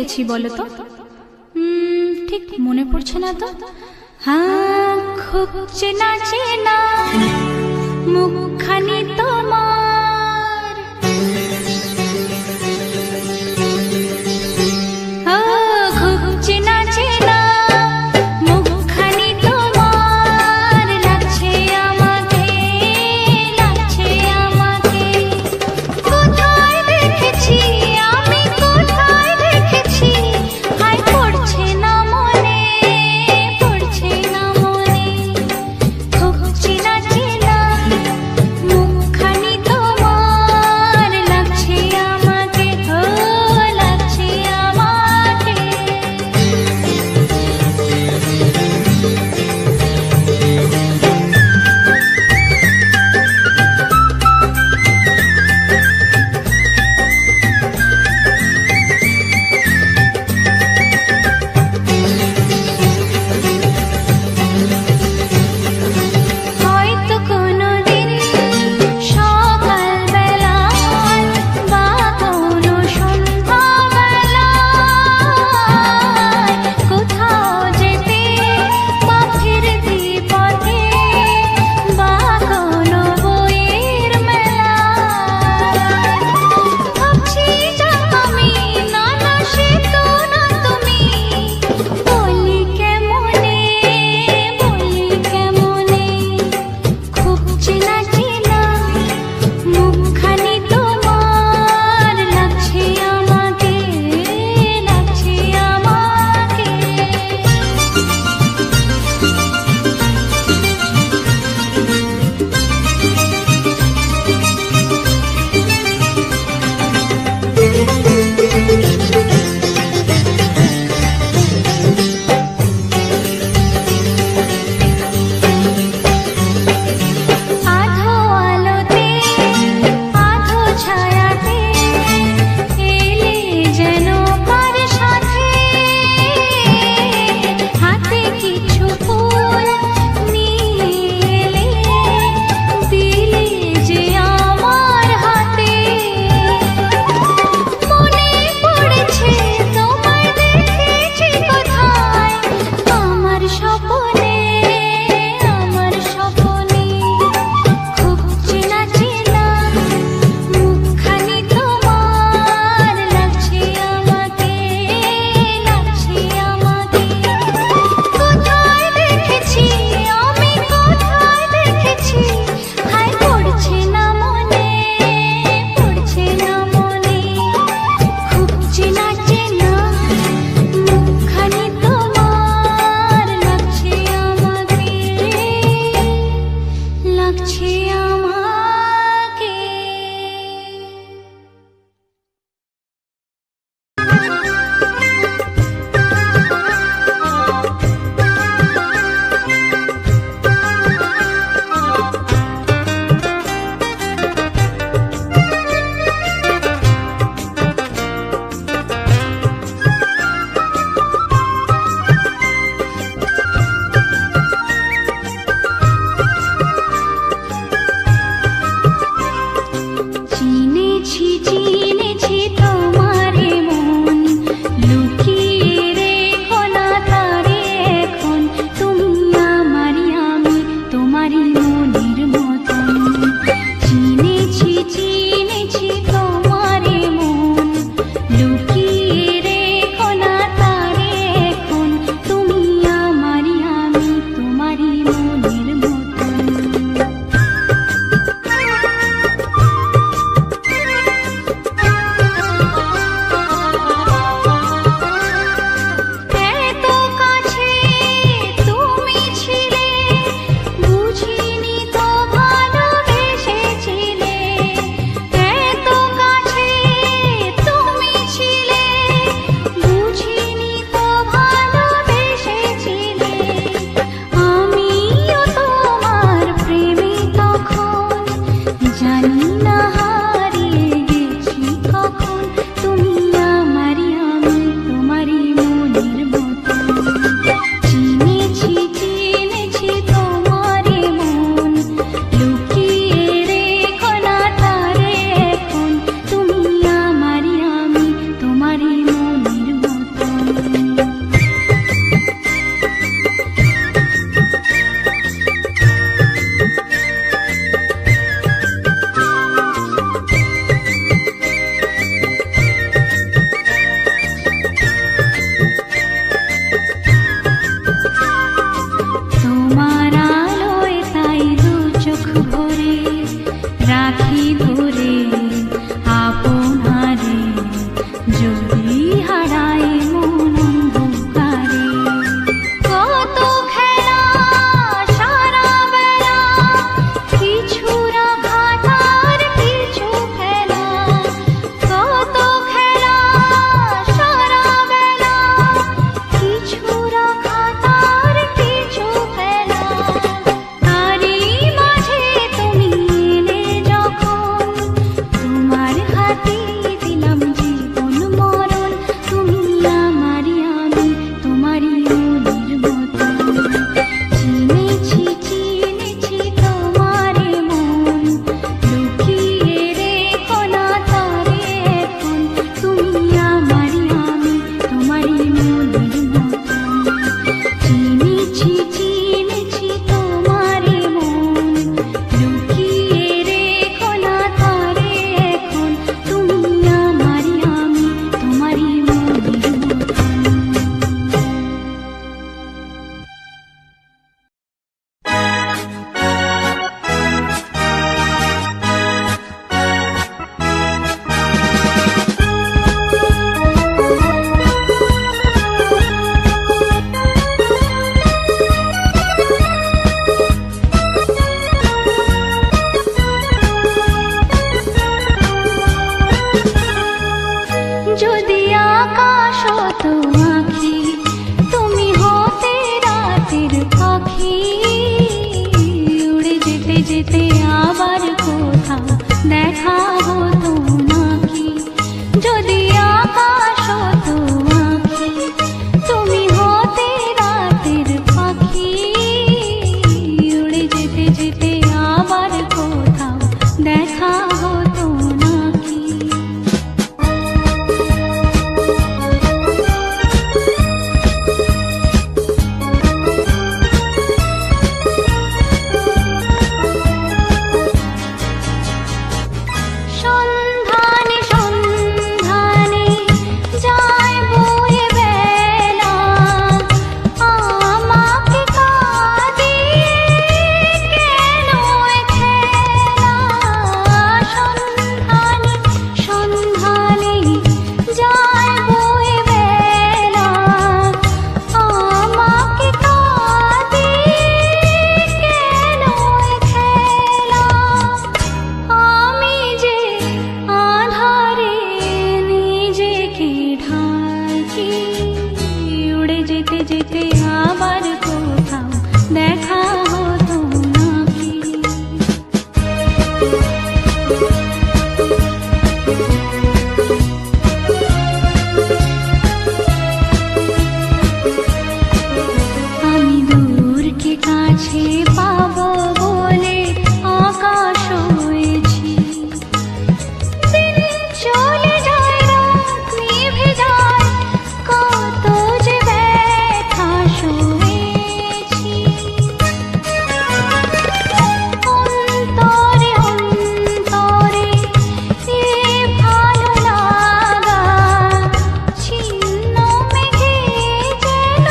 দেখেছি বলো তো? ঠিক মনে পড়ছে না তো। হ্যাঁ, খুব চেনা চেনা মুখখানি তোমার, খুব চেনা চেনা মুখখানি তোমার, লাগছে আমাকে, লাগছে আমাকে। কোথায় দেখেছি আমি, কোথায় দেখেছি, হায় পড়ছে না মনে, পড়ছে না মনে। খুব চেনা চেনা মুখ যেতে যেতে আবার কোথাও দেখা হতো নাকি। আমি দূরকে কাছে পাবো বলে আকাশ হয়েছি, দিন চলে যায় রাত নিভে যায়, কত যে ব্যথা সয়েছি। অন্তরে অন্তরে এ ভালো লাগা ছিন্ন মেঘে যেন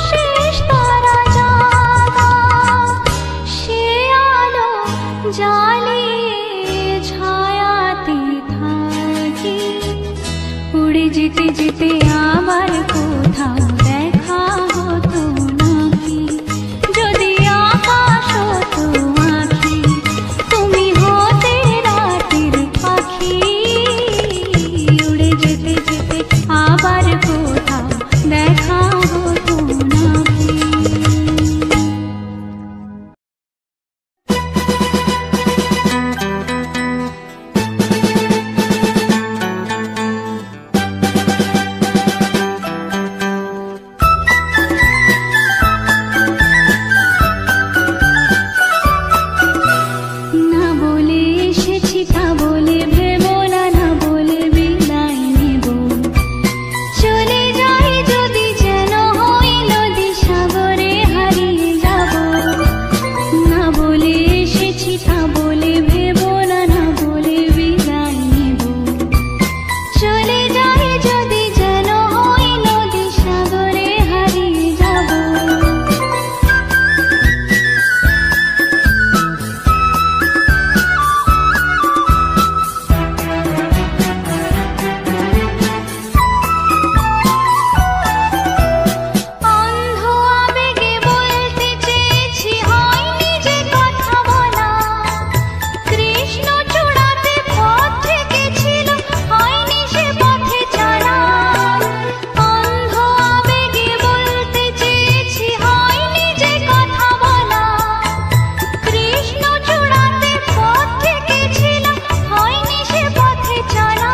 শেষ তারা জাগা, সে আলো জ্বালিয়ে ছায়াতে থাকি, উড়ে যেতে যেতে আবার কোথাও দেখা হতো নাকি। যদি আকাশ হতো আঁখি, তুমি হতে রাতের পাখি, উড়ে যেতে যেতে আবার কোথাও দেখা হতো নাকি। না বলে এসেছি তা বলে ভেবো না, না বলে বিদায় নেব, চলে যাই যদি যেন হই নদী সাগরে হারিয়ে যাব। না বলে এসেছি তা বলে ভেবো না, না বলে বিদায় নেব, চলে যাই যদি যেন হই নদী সাগরে হারিয়ে যাব। অন্ধ আবেগে বলতে চেয়েছি হয়নি যে কথা বলা, কৃষ্ণ চূড়াতে পথ থেকেছিল হয়নি সে পথে চলা। অন্ধ আবেগে বলতে চেয়েছি হয়নি যে কথা বলা, কৃষ্ণ চূড়াতে পথ থেকেছিল হয়নি সে পথে চলা।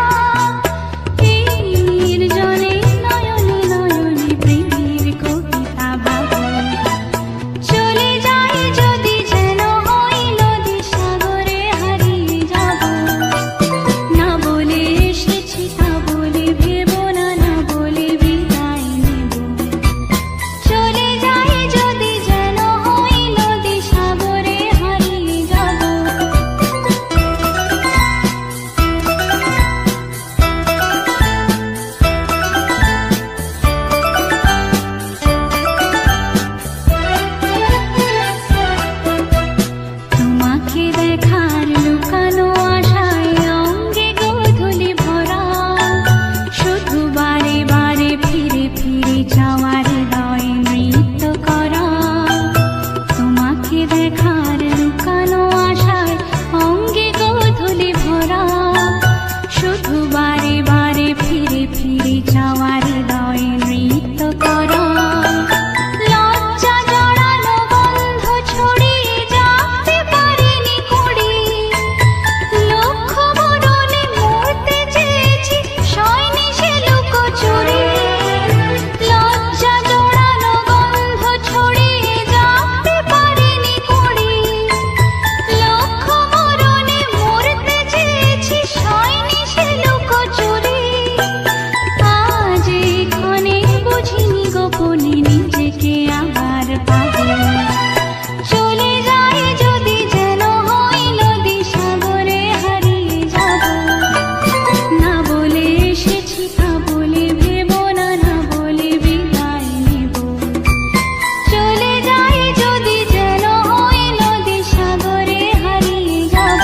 এই নির্জনে নয়নে নয়নে প্রেমের কবিতা ভাবো, চলে যাই যদি যেন হই নদী সাগরে হারিয়ে যাব। না বলে এসেছি তা বলে ভেবো না, না বলে বিদায় নেব, চলে যাই যদি যেন হই নদী সাগরে হারিয়ে যাব। তোমাকে দেখার লুকানো আশায় অঙ্গে গোধূলি ভরা, শুধু বারে বারে ফিরে ফিরে যাওয়ার হৃদয়ে নৃত্য করা। তোমাকে দেখার লুকানো আশায় অঙ্গে গোধূলি ভরা, শুধু বারে বারে ফিরে ফিরে যাওয়ার হৃদয়ে নৃত্য করা। লজ্জা জড়ানো গন্ধ ছড়িয়ে জাগতে পারিনি কুড়ি, লক্ষ মরণে মরতে চেয়েছি সয়নি সে লুকোচুরি। লজ্জা জড়ানো গন্ধ ছড়িয়ে জাগতে পারিনি কুড়ি, লক্ষ মরণে মরতে চেয়েছি সয়নি সে লুকোচুরি। আজ এখানে বুঝিনি গোপনে নিজেকে আবার পাবো, চলে যাই যদি যেন হই নদী সাগরে হারিয়ে যাব। না বলে এসেছি তা বলে ভেবো না, না বলে বিদায় নেব, চলে যাই যদি যেন হই নদী সাগরে হারিয়ে যাব।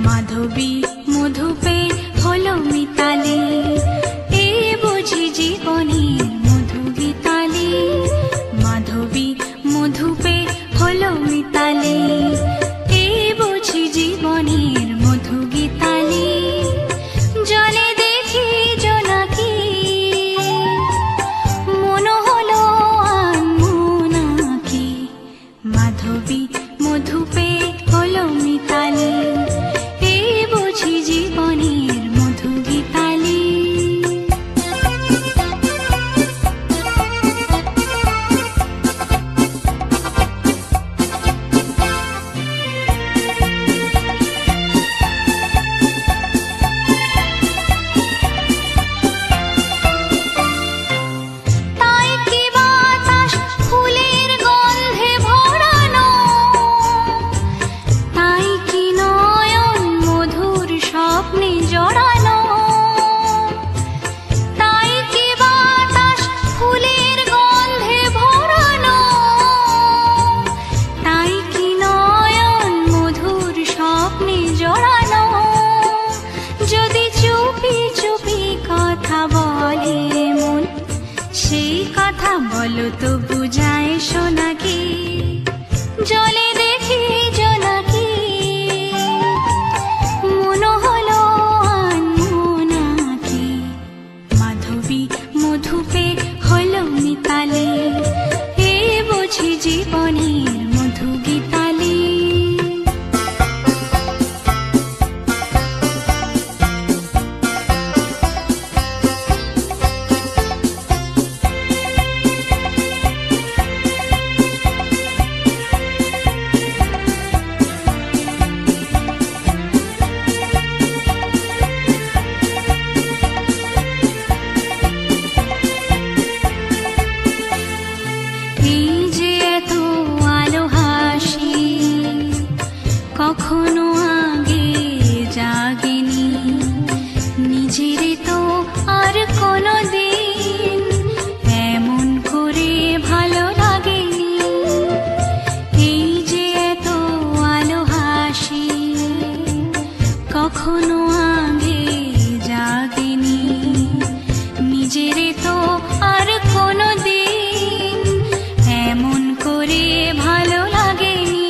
মাধবী মধুপে হলো মিতালি, এ বুঝি জীবনের মধু গীতালি। মাধবী মধুপে হলো মিতালি, এ বুঝি জীবন জড়ানো। যদি চুপি চুপি কথা বলে মন, সেই কথা বলো তো বুঝায় সোনাকি। জলে দেখি জোনাকি, মনো হলো আনমোনাকি। মাধবী মধুপে হলো মিতালি, এ বুঝি জীবনের মধু গীতালি। কখনো আগে জাগেনি, নিজের তো আর কোনো দিন এমন করে ভালো লাগেনি। এই যে এত আলো হাসি, কখনো আগে জাগেনি, নিজের তো আর কোনো দিন এমন করে ভালো লাগেনি।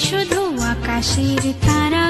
শুধু আকাশের তারা